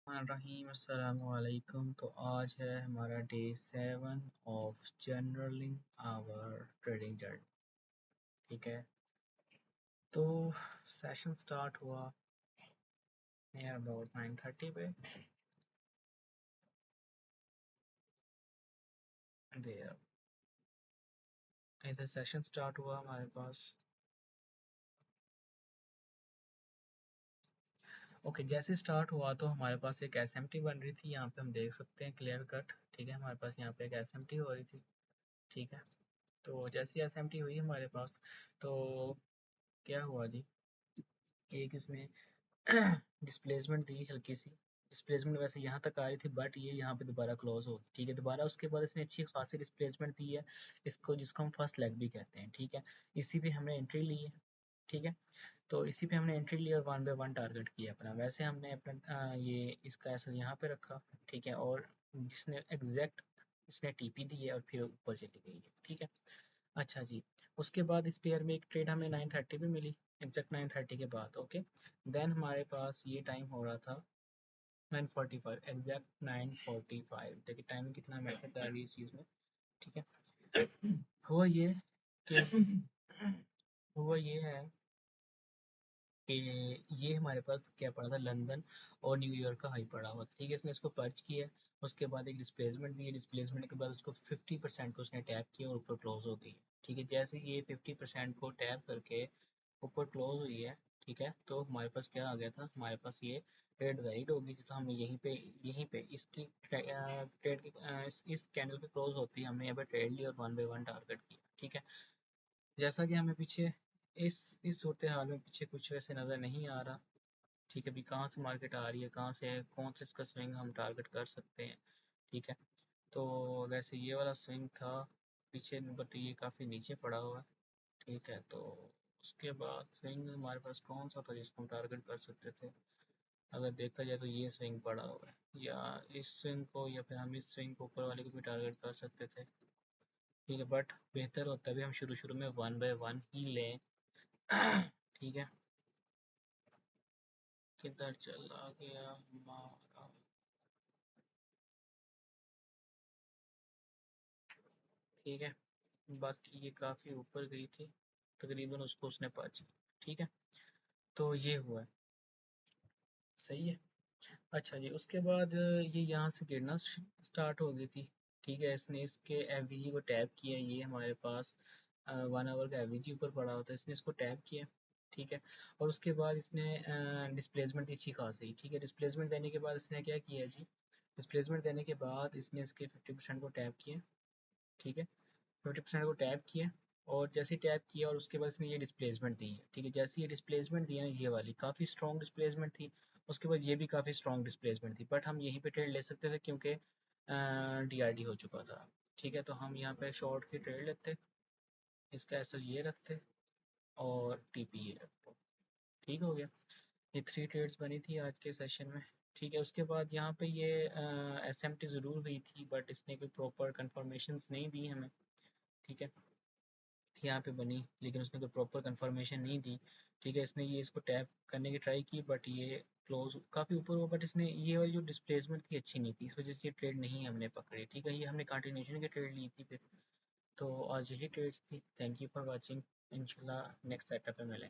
रहीम अस्सलाम वालेकुम। तो आज है हमारा day 7 of journaling our trading journey. ठीक है, तो सेशन स्टार्ट हुआ नियर अबाउट 9:30 पे। देयर इधर सेशन स्टार्ट हुआ हमारे पास। ओके, जैसे स्टार्ट हुआ तो हमारे पास एक एसएमटी बन रही थी, यहाँ पे हम देख सकते हैं क्लियर कट। ठीक है, हमारे पास यहाँ पे एक एसएमटी हो रही थी। ठीक है, तो जैसी एसएमटी हुई हमारे पास, तो क्या हुआ जी, एक इसने डिस्प्लेसमेंट दी हल्की सी। डिस्प्लेसमेंट वैसे यहाँ तक आ रही थी, बट ये यहाँ पे दोबारा क्लोज होगी। ठीक है, दोबारा उसके बाद इसने अच्छी खासी डिस्प्लेसमेंट दी है, इसको जिसको हम फर्स्ट लेग भी कहते हैं। ठीक है, इसी पे हमने एंट्री ली है। ठीक है, तो इसी पे हमने एंट्री ली और 1 बाय 1 टारगेट किया अपना। वैसे हमने अपना ये इसका ऐसा यहाँ पे रखा। ठीक है, और जिसने एग्जैक्ट इसने टीपी दी है और फिर ऊपर चली गई है। ठीक है, अच्छा जी, उसके बाद इस पेयर में एक ट्रेड हमें 9:30 पे मिली, एग्जैक्ट 9:30 के बाद। ओके, देन हमारे पास ये टाइम हो रहा था 9:45, एग्जैक्ट 9:45। देखिए टाइमिंग कितना मैटर कर रही है इस चीज़ में। ठीक है, हुआ ये कि हुआ ये है कि ये हमारे पास क्या पड़ा था, लंदन और न्यूयॉर्क का हाई पड़ा हुआ था। ठीक है, इसने इसको पर्च किया, उसके बाद एक डिस्प्लेसमेंट दी है, डिस्प्लेसमेंट के बाद उसको 50% को उसने टैप किया और ऊपर क्लोज हो गई। ठीक है, जैसे ये 50% को टैप करके ऊपर क्लोज हुई है। ठीक है, तो हमारे पास क्या आ गया था, हमारे पास ये ट्रेड वैलिड हो गई थी। तो हमने यहीं पे इसकी ट्रेड की इस कैंडल पे क्लोज होती है, हमने यहाँ पे ट्रेड लिया और 1 बाय 1 टारगेट किया। ठीक है, जैसा कि हमें पीछे इस सूरत हाल में पीछे कुछ वैसे नज़र नहीं आ रहा। ठीक है, अभी कहाँ से मार्केट आ रही है, कहाँ से कौन से इसका स्विंग हम टारगेट कर सकते हैं। ठीक है, तो वैसे ये वाला स्विंग था पीछे, बट ये काफ़ी नीचे पड़ा हुआ है। ठीक है, तो उसके बाद स्विंग हमारे पास कौन सा था जिसको हम टारगेट कर सकते थे। अगर देखा जाए तो ये स्विंग पड़ा हुआ है, या इस स्विंग को, या फिर हम इस स्विंग को ऊपर वाले को भी टारगेट कर सकते थे। ठीक है, बट बेहतर होता है भी हम शुरू शुरू में 1 बाय 1 ही लें। ठीक है, किधर चला गया हमारा, ठीक है, बाकी ये काफ़ी ऊपर गई थी, तकरीबन उसको उसने पाँच की। ठीक है, तो ये हुआ है, सही है। अच्छा जी, उसके बाद ये यहाँ से गिरना स्टार्ट हो गई थी। ठीक है, इसने इसके एवरेज को टैप किया, ये हमारे पास 1 आवर का एवरेज ऊपर पड़ा होता है, इसने इसको टैप किया। ठीक है, और उसके बाद इसने डिस्प्लेसमेंट दी अच्छी खासी। ठीक है, डिस्प्लेसमेंट देने के बाद इसने क्या किया जी, डिस्प्लेसमेंट देने के बाद इसने इसके 50% को टैप किया। ठीक है, 50% को टैप किया, और जैसे ही टैप किया और उसके बाद इसने ये डिस्प्लेसमेंट दी है। ठीक है, जैसे ये डिस्प्लेसमेंट दी है ना, ये वाली काफ़ी स्ट्रॉन्ग डिस्प्लेसमेंट थी। उसके बाद ये भी काफ़ी स्ट्रॉन्ग डिस्प्लेसमेंट थी, बट हम यहीं पे ट्रेड ले सकते थे क्योंकि डीआरडी हो चुका था। ठीक है, तो हम यहाँ पे शॉर्ट की ट्रेड लेते, इसका एसएल ये रखते और टीपी ये रखते। ठीक हो गया, ये 3 ट्रेड्स बनी थी आज के सेशन में। ठीक है, उसके बाद यहाँ पे ये एसएमटी ज़रूर हुई थी, बट इसने कोई प्रॉपर कंफर्मेशंस नहीं दी हमें। ठीक है, यहाँ पे बनी, लेकिन उसने कोई प्रॉपर कंफर्मेशन नहीं दी। ठीक है, इसने ये इसको टैप करने की ट्राई की, बट ये क्लोज काफ़ी ऊपर हुआ, बट इसने ये वाली जो डिस्प्लेसमेंट थी अच्छी नहीं थी, इस वजह से ये ट्रेड नहीं हमने पकड़ी। ठीक है, ये हमने कंटिन्यूशन की ट्रेड ली थी फिर। तो आज यही ट्रेड्स थी। थैंक यू फॉर वॉचिंग, इंशाल्लाह नेक्स्ट सेटअप में मिलें।